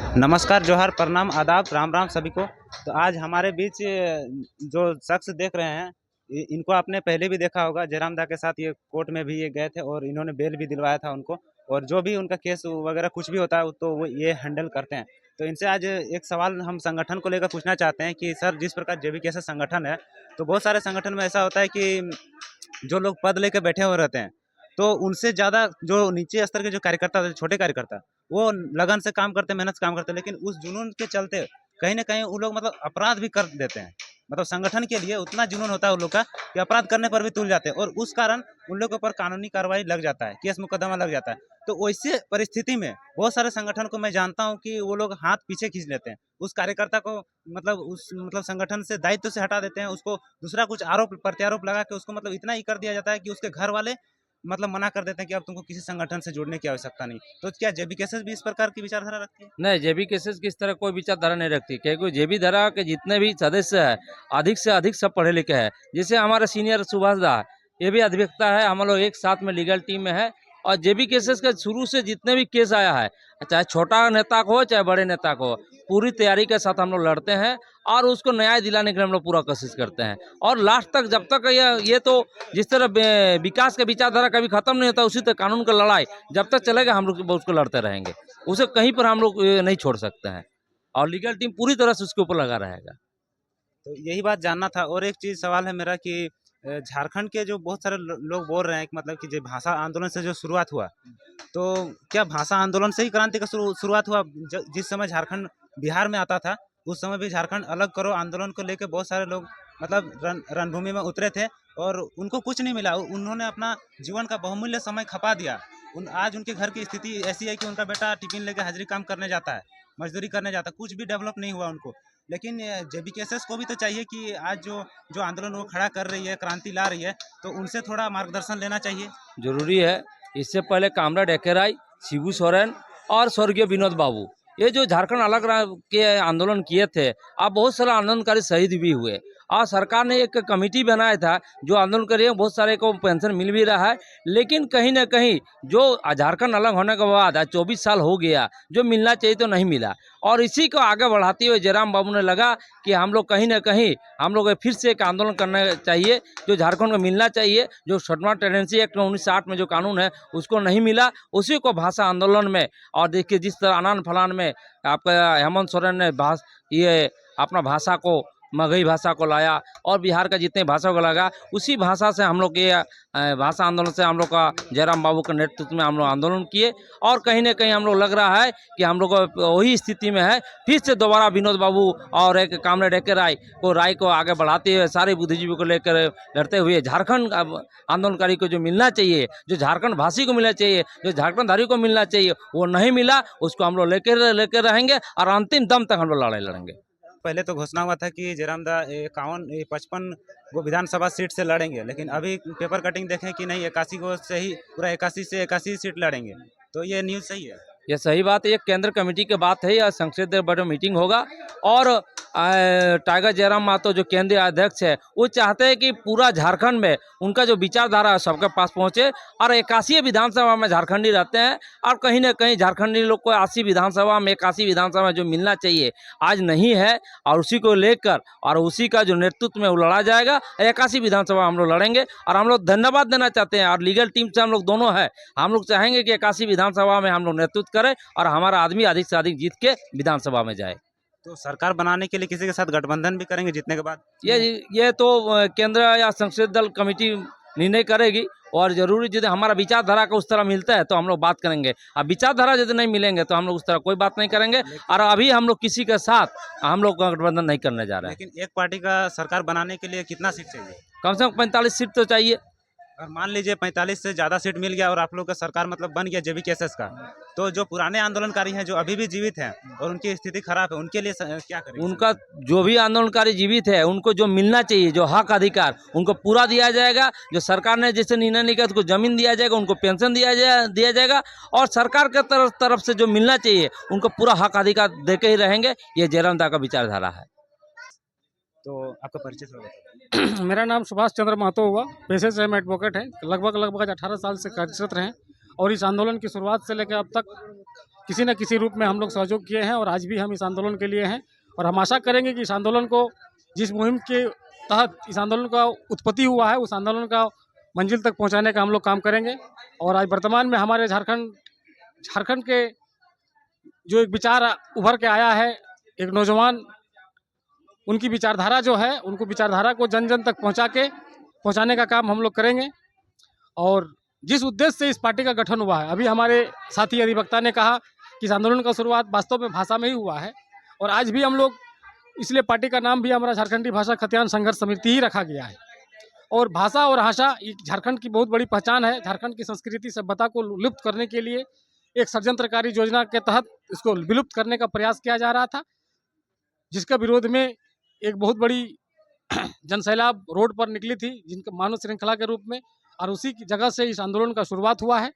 नमस्कार, जोहार, प्रणाम, आदाब, राम राम सभी को। तो आज हमारे बीच जो शख्स देख रहे हैं, इनको आपने पहले भी देखा होगा। जयराम दा के साथ ये कोर्ट में भी ये गए थे और इन्होंने बेल भी दिलवाया था उनको। और जो भी उनका केस वगैरह कुछ भी होता है तो वो ये हैंडल करते हैं। तो इनसे आज एक सवाल हम संगठन को लेकर पूछना चाहते हैं कि सर, जिस प्रकार जेबी कैसे संगठन है, तो बहुत सारे संगठन में ऐसा होता है कि जो लोग पद लेके बैठे हुए रहते हैं, तो उनसे ज़्यादा जो नीचे स्तर के जो कार्यकर्ता होते हैं, छोटे कार्यकर्ता, वो लगन से काम करते हैं, मेहनत से काम करते हैं, लेकिन उस जुनून के चलते कहीं न कहीं वो लोग मतलब अपराध भी कर देते हैं। मतलब संगठन के लिए उतना जुनून होता है उन लोग का कि अपराध करने पर भी तुल जाते हैं और उस कारण उन लोग के ऊपर कानूनी कार्रवाई लग जाता है, केस मुकदमा लग जाता है। तो वैसे परिस्थिति में बहुत सारे संगठन को मैं जानता हूँ कि वो लोग हाथ पीछे खींच लेते हैं। उस कार्यकर्ता को मतलब उस मतलब संगठन से दायित्व से हटा देते हैं, उसको दूसरा कुछ आरोप प्रत्यारोप लगा के उसको मतलब इतना ही कर दिया जाता है कि उसके घर वाले मतलब मना कर देते हैं कि अब तुमको किसी संगठन से जुड़ने की आवश्यकता नहीं। तो क्या जेबी केसेस भी इस प्रकार की विचारधारा रखती है? नहीं, जेबी केसेस की इस तरह कोई विचारधारा नहीं रखती, क्योंकि जेबी धारा के जितने भी सदस्य है अधिक से अधिक सब पढ़े लिखे हैं। जैसे हमारे सीनियर सुभाष दा है, ये भी अधिवक्ता है, हम लोग एक साथ में लीगल टीम में है। और जेबी केसेस का शुरू से जितने भी केस आया है, चाहे छोटा नेता को हो चाहे बड़े नेता को हो, पूरी तैयारी के साथ हम लोग लड़ते हैं और उसको न्याय दिलाने के लिए हम लोग पूरा कोशिश करते हैं। और लास्ट तक जब तक ये तो जिस तरह विकास का विचारधारा कभी खत्म नहीं होता, उसी तरह कानून का लड़ाई जब तक चलेगा हम लोग उसको लड़ते रहेंगे। उसे कहीं पर हम लोग नहीं छोड़ सकते हैं और लीगल टीम पूरी तरह से उसके ऊपर लगा रहेगा। तो यही बात जानना था। और एक चीज़ सवाल है मेरा कि झारखंड के जो बहुत सारे लोग बोल रहे हैं कि मतलब कि जो भाषा आंदोलन से जो शुरुआत हुआ, तो क्या भाषा आंदोलन से ही क्रांति का शुरुआत हुआ? जिस समय झारखंड बिहार में आता था, उस समय भी झारखंड अलग करो आंदोलन को लेके बहुत सारे लोग मतलब रणभूमि में उतरे थे और उनको कुछ नहीं मिला। उन्होंने अपना जीवन का बहुमूल्य समय खपा दिया। आज उनके घर की स्थिति ऐसी है कि उनका बेटा टिफिन लेके हाजिरी काम करने जाता है, मजदूरी करने जाता है, कुछ भी डेवलप नहीं हुआ उनको। लेकिन जेबी केसेस को भी तो चाहिए कि आज जो आंदोलन वो खड़ा कर रही है, क्रांति ला रही है, तो उनसे थोड़ा मार्गदर्शन लेना चाहिए। जरूरी है। इससे पहले कामराड एकेराय, शिबू सोरेन और स्वर्गीय विनोद बाबू, ये जो झारखंड अलग के आंदोलन किए थे, अब बहुत सारे आंदोलनकारी शहीद भी हुए। और सरकार ने एक कमेटी बनाया था जो आंदोलन कर रही है, बहुत सारे को पेंशन मिल भी रहा है। लेकिन कहीं ना कहीं जो झारखंड अलग होने के बाद आज 24 साल हो गया, जो मिलना चाहिए तो नहीं मिला। और इसी को आगे बढ़ाते हुए जयराम बाबू ने लगा कि हम लोग कहीं ना कहीं हम लोग फिर से एक आंदोलन करना चाहिए, जो झारखंड को मिलना चाहिए। जो शर्मा टेंडेंसी एक्ट 1960 में जो कानून है उसको नहीं मिला, उसी को भाषा आंदोलन में। और देखिए जिस तरह अनान फलान में आपका हेमंत सोरेन ने ये अपना भाषा को, मगही भाषा को लाया और बिहार का जितने भाषा को लगा, उसी भाषा से हम लोग ये भाषा आंदोलन से हम लोग का जयराम बाबू के नेतृत्व में हम लोग आंदोलन किए। और कहीं ना कहीं हम लोग लग रहा है कि हम लोग वही स्थिति में है, फिर से दोबारा विनोद बाबू और एक कामरेड एके राय को आगे बढ़ाते हुए सारे बुद्धिजीवी को लेकर लड़ते हुए झारखंड आंदोलनकारी को जो मिलना चाहिए, जो झारखंड भाषी को मिलना चाहिए, जो झारखंडधारी को मिलना चाहिए, वो नहीं मिला। उसको हम लोग लेकर रहेंगे और अंतिम दम तक हम लोग लड़ाई लड़ेंगे। पहले तो घोषणा हुआ था कि जयराम दा 55 वो विधानसभा सीट से लड़ेंगे, लेकिन अभी पेपर कटिंग देखें कि नहीं, 81 को से ही पूरा 81 से 81 सीट लड़ेंगे। तो ये न्यूज़ सही है? ये सही बात है, ये केंद्र कमेटी की बात है, या संसद में बड़ा मीटिंग होगा। और टाइगर जयराम मातो जो केंद्रीय अध्यक्ष है, वो चाहते हैं कि पूरा झारखंड में उनका जो विचारधारा है सबके पास पहुंचे। और 81 विधानसभा में झारखंडी रहते हैं और कहीं ना कहीं झारखंडी लोग को 80 विधानसभा में 81 विधानसभा में जो मिलना चाहिए आज नहीं है। और उसी को लेकर और उसी का जो नेतृत्व में वो लड़ा जाएगा, 81 विधानसभा हम लोग लड़ेंगे। और हम लोग धन्यवाद देना चाहते हैं और लीगल टीम से हम लोग दोनों है, हम लोग चाहेंगे कि 81 विधानसभा में हम लोग नेतृत्व करें और हमारा आदमी अधिक से अधिक जीत के विधानसभा में जाए। तो सरकार बनाने के लिए किसी के साथ गठबंधन भी करेंगे जीतने के बाद? ये तो केंद्र या संसदीय दल कमेटी निर्णय करेगी। और जरूरी यदि हमारा विचारधारा का उस तरह मिलता है तो हम लोग बात करेंगे, अब विचारधारा यदि नहीं मिलेंगे तो हम लोग उस तरह कोई बात नहीं करेंगे। और अभी हम लोग किसी के साथ हम लोग गठबंधन नहीं करने जा रहे हैं। लेकिन एक पार्टी का सरकार बनाने के लिए कितना सीट चाहिए? कम से कम 45 सीट तो चाहिए। और मान लीजिए 45 से ज़्यादा सीट मिल गया और आप लोग का सरकार मतलब बन गया जेबी केसेस का, तो जो पुराने आंदोलनकारी हैं जो अभी भी जीवित हैं और उनकी स्थिति खराब है, उनके लिए क्या करेंगे? उनका जो भी आंदोलनकारी जीवित है उनको जो मिलना चाहिए, जो हक अधिकार उनको पूरा दिया जाएगा। जो सरकार ने जैसे निर्णय नहीं किया उसको जमीन दिया जाएगा, उनको पेंशन दिया जाएगा। और सरकार के तरफ से जो मिलना चाहिए उनको पूरा हक अधिकार दे के ही रहेंगे। ये जयराम दा का विचारधारा है। तो आपका परिचय थोड़ा मेरा नाम सुभाष चंद्र महतो हुआ, पेशे से हम एडवोकेट हैं। लगभग 18 साल से कार्यरत रहे और इस आंदोलन की शुरुआत से लेकर अब तक किसी न किसी रूप में हम लोग सहयोग किए हैं और आज भी हम इस आंदोलन के लिए हैं। और हम आशा करेंगे कि इस आंदोलन को, जिस मुहिम के तहत इस आंदोलन का उत्पत्ति हुआ है, उस आंदोलन का मंजिल तक पहुंचाने का हम लोग काम करेंगे। और आज वर्तमान में हमारे झारखंड के जो एक विचार उभर के आया है, एक नौजवान, उनकी विचारधारा जो है, उनको विचारधारा को जन जन तक पहुंचाने का काम हम लोग करेंगे। और जिस उद्देश्य से इस पार्टी का गठन हुआ है, अभी हमारे साथी अधिवक्ता ने कहा कि इस आंदोलन का शुरुआत वास्तव में भाषा में ही हुआ है। और आज भी हम लोग, इसलिए पार्टी का नाम भी हमारा झारखंडी भाषा खतियान संघर्ष समिति ही रखा गया है। और भाषा और भाषा झारखंड की बहुत बड़ी पहचान है। झारखंड की संस्कृति सभ्यता को लुप्त करने के लिए एक षड्यंत्रकारी योजना के तहत इसको विलुप्त करने का प्रयास किया जा रहा था, जिसका विरोध में एक बहुत बड़ी जनसैलाब रोड पर निकली थी, जिनका मानव श्रृंखला के रूप में। और उसी की जगह से इस आंदोलन का शुरुआत हुआ है।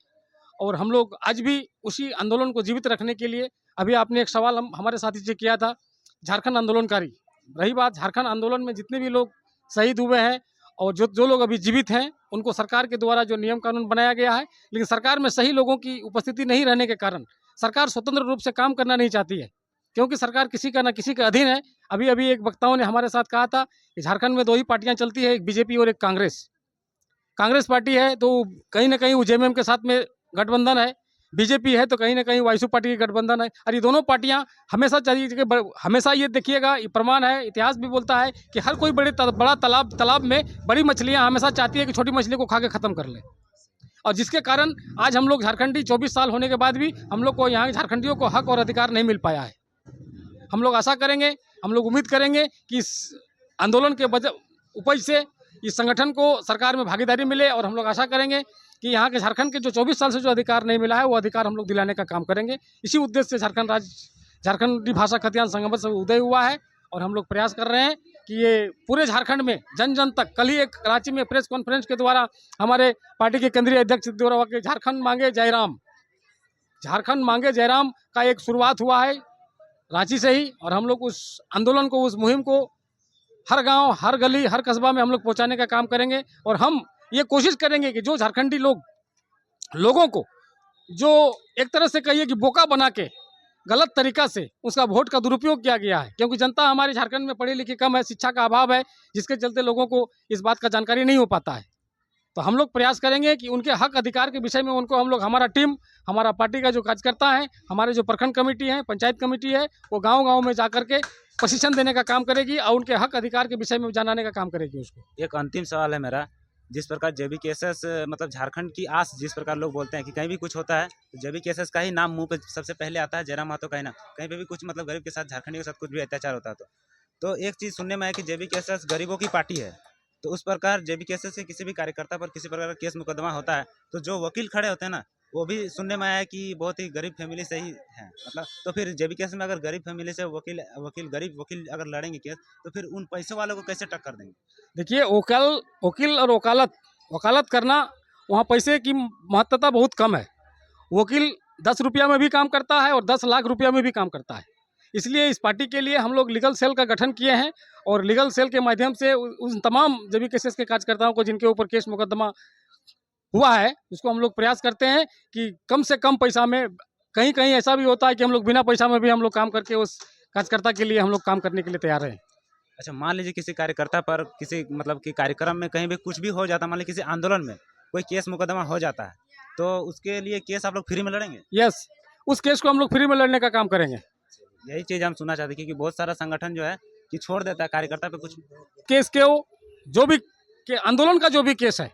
और हम लोग आज भी उसी आंदोलन को जीवित रखने के लिए, अभी आपने एक सवाल हमारे साथी से किया था, झारखंड आंदोलनकारी। रही बात झारखंड आंदोलन में जितने भी लोग शहीद हुए हैं और जो लोग अभी जीवित हैं, उनको सरकार के द्वारा जो नियम कानून बनाया गया है, लेकिन सरकार में सही लोगों की उपस्थिति नहीं रहने के कारण सरकार स्वतंत्र रूप से काम करना नहीं चाहती है, क्योंकि सरकार किसी का ना किसी के अधीन है। अभी एक वक्ताओं ने हमारे साथ कहा था कि झारखंड में दो ही पार्टियां चलती है, एक बीजेपी और एक कांग्रेस पार्टी है, तो कहीं ना कहीं जेएमएम के साथ में गठबंधन है। बीजेपी है तो कहीं ना कहीं वायसू पार्टी की गठबंधन है। और ये दोनों पार्टियां हमेशा ये देखिएगा, ये प्रमाण है, इतिहास भी बोलता है कि हर कोई बड़ा तालाब में बड़ी मछलियां हमेशा चाहती है कि छोटी मछली को खा के ख़त्म कर ले। और जिसके कारण आज हम लोग झारखंडी 24 साल होने के बाद भी हम लोग को यहाँ झारखंडियों को हक और अधिकार नहीं मिल पाया है। हम लोग आशा करेंगे, हम लोग उम्मीद करेंगे कि इस आंदोलन के उपज से इस संगठन को सरकार में भागीदारी मिले। और हम लोग आशा करेंगे कि यहाँ के झारखंड के जो 24 साल से जो अधिकार नहीं मिला है, वो अधिकार हम लोग दिलाने का काम करेंगे। इसी उद्देश्य से झारखंडी भाषा खतियान संगठन से उदय हुआ है। और हम लोग प्रयास कर रहे हैं कि ये पूरे झारखंड में जन जन तक, कल ही एक रांची में प्रेस कॉन्फ्रेंस के द्वारा हमारे पार्टी के केंद्रीय अध्यक्ष द्वारा झारखंड मांगे जयराम का एक शुरुआत हुआ है रांची से ही। और हम लोग उस आंदोलन को, उस मुहिम को हर गांव, हर गली, हर कस्बा में हम लोग पहुंचाने का काम करेंगे। और हम ये कोशिश करेंगे कि जो झारखंडी लोगों को जो एक तरह से कहिए कि बोका बना के गलत तरीका से उसका वोट का दुरुपयोग किया गया है, क्योंकि जनता हमारे झारखंड में पढ़ी लिखी कम है, शिक्षा का अभाव है, जिसके चलते लोगों को इस बात का जानकारी नहीं हो पाता है। तो हम लोग प्रयास करेंगे कि उनके हक अधिकार के विषय में उनको हम लोग, हमारा टीम, हमारा पार्टी का जो कार्यकर्ता है, हमारे जो प्रखंड कमेटी है, पंचायत कमेटी है, वो गाँव में जा करके प्रशिक्षण देने का काम करेगी और उनके हक अधिकार के विषय में जानने का काम करेगी उसको। एक अंतिम सवाल है मेरा, जिस प्रकार जेबीकेएसएस मतलब झारखंड की आस, जिस प्रकार लोग बोलते हैं कि कहीं भी कुछ होता है तो जेबीकेएसएस का ही नाम मुंह पे सबसे पहले आता है, जयराम महतो का ही नाम। कहीं पे भी कुछ मतलब गरीब के साथ, झारखंडी के साथ कुछ भी अत्याचार होता है तो एक चीज़ सुनने में है कि जेबीकेएसएस गरीबों की पार्टी है। तो उस प्रकार जेबीकेएसएस के किसी भी कार्यकर्ता पर किसी प्रकार का केस मुकदमा होता है तो जो वकील खड़े होते हैं ना, वो भी सुनने में आया है कि बहुत ही गरीब फैमिली से ही है। मतलब तो फिर जेबीकेएसएस में अगर गरीब फैमिली से गरीब वकील अगर लड़ेंगे केस, तो फिर उन पैसे वालों को कैसे टक्कर देंगे? देखिए, वकील और वकालत करना, वहाँ पैसे की महत्वता बहुत कम है। वकील 10 रुपया में भी काम करता है और 10 लाख रुपया में भी काम करता है। इसलिए इस पार्टी के लिए हम लोग लीगल सेल का गठन किए हैं और लीगल सेल के माध्यम से उन तमाम जेबीकेएसएस के कार्यकर्ताओं को जिनके ऊपर केस मुकदमा हुआ है, उसको हम लोग प्रयास करते हैं कि कम से कम पैसा में, कहीं कहीं ऐसा भी होता है कि हम लोग बिना पैसा में भी हम लोग काम करके उस कार्यकर्ता के लिए हम लोग काम करने के लिए तैयार हैं। अच्छा, मान लीजिए किसी कार्यकर्ता पर किसी मतलब कि कार्यक्रम में कहीं भी कुछ भी हो जाता, मान लीजिए किसी आंदोलन में कोई केस मुकदमा हो जाता है, तो उसके लिए केस आप लोग फ्री में लड़ेंगे? यस, उस केस को हम लोग फ्री में लड़ने का काम करेंगे। यही चीज़ हम सुनना चाहते हैं, क्योंकि बहुत सारा संगठन जो है कि छोड़ देता है कार्यकर्ता पे कुछ केस के, जो भी आंदोलन का जो भी केस है,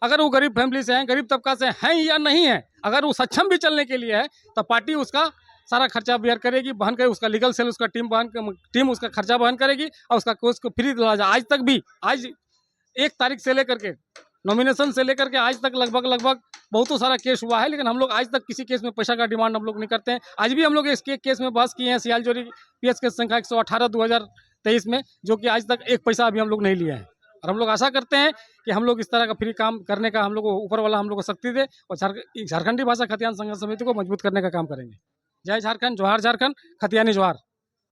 अगर वो गरीब फैमिली से हैं, गरीब तबका से हैं या नहीं है, अगर वो सक्षम भी चलने के लिए है तो पार्टी उसका सारा खर्चा बेयर करेगी, बहन करेगी। उसका लीगल सेल, उसका टीम उसका खर्चा बहन करेगी और उसका केस को फ्री दिया जाए। आज तक भी, आज 1 तारीख से लेकर के, नॉमिनेशन से लेकर के आज तक लगभग बहुत सारा केस हुआ है, लेकिन हम लोग आज तक किसी केस में पैसा का डिमांड हम लोग नहीं करते हैं। आज भी हम लोग इस केस में बहस किए हैं, सियालजोरी पीएस केस संख्या 118/2023 में, जो कि आज तक 1 पैसा अभी हम लोग नहीं लिया है। और हम लोग आशा करते हैं कि हम लोग इस तरह का फ्री काम करने का हम लोग को ऊपर वाला हम लोग को शक्ति दे और झारखंडी भाषा खतियान संघर्ष समिति को मजबूत करने का काम करेंगे। जय झारखंड, जोहार झारखंड, खतियानी जोहार।